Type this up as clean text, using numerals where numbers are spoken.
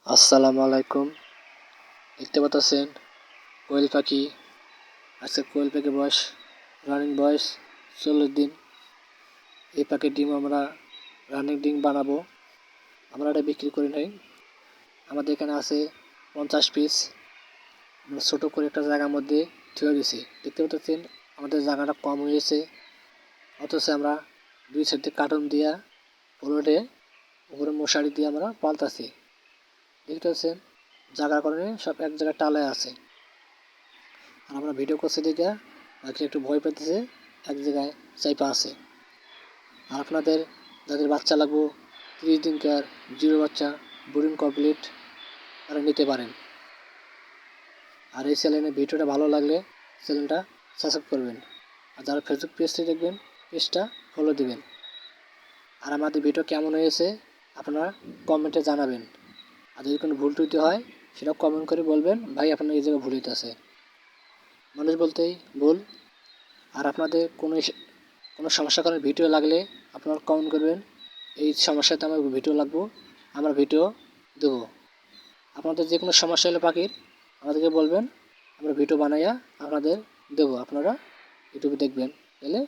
আসসালামু আলাইকুম। দেখতে পাচ্ছেন কোয়েল পাখি। আজকে কোয়েল পাখি বয়স রানিং বয়স 40 দিন। এই পাখির ডিম আমরা রানিং ডিম বানাবো। আমরা এটা বিক্রি করি নাই। আমাদের এখানে আছে 50 পিস। আমরা ছোটো করে একটা জায়গার মধ্যে থুয়ে দিছি। দেখতে পাচ্ছেন আমাদের জায়গাটা কম হয়েছে, অথচ আমরা 2 সাইডে কার্টন দিয়া পোলটে উপরে মশারি দিয়ে আমরা পালতাছি। দেখতে পাচ্ছেন জায়গার কারণে সব এক জায়গায় টালায় আছে। আর আমরা ভিডিও করছি দেখে পাখি একটু ভয় পেতেছে, এক জায়গায় চাইপা আছে। আর আপনাদের যাদের বাচ্চা লাগবো 30 দিনকার জিরো বাচ্চা ব্রিডিং কমপ্লিট তারা নিতে পারেন। আর এই চ্যানেলের ভিডিওটা ভালো লাগলে চ্যানেলটা সাবস্ক্রাইব করবেন। আর যারা ফেসবুক পেজটি দেখবেন পেজটা ফলো দিবেন। আর আমাদের ভিডিও কেমন হয়েছে আপনারা কমেন্টে জানাবেন। আর যদি কোনো ভুল ত্রুটি হয় সেটা কমেন্ট করে বলবেন, ভাই আপনার এই জায়গায় ভুল হইতেছে। মানুষ বলতেই ভুল। আর আপনাদের কোনো সমস্যা করার ভিডিও লাগলে আপনারা কমেন্ট করবেন, এই সমস্যাতে আমার ভিডিও লাগবো, আমরা ভিডিও দেবো। আপনাদের যে কোনো সমস্যা হলে পাখির আমাদেরকে বলবেন, আমরা ভিডিও বানাইয়া আপনাদের দেবো। আপনারা ইউটিউবে দেখবেন, এলে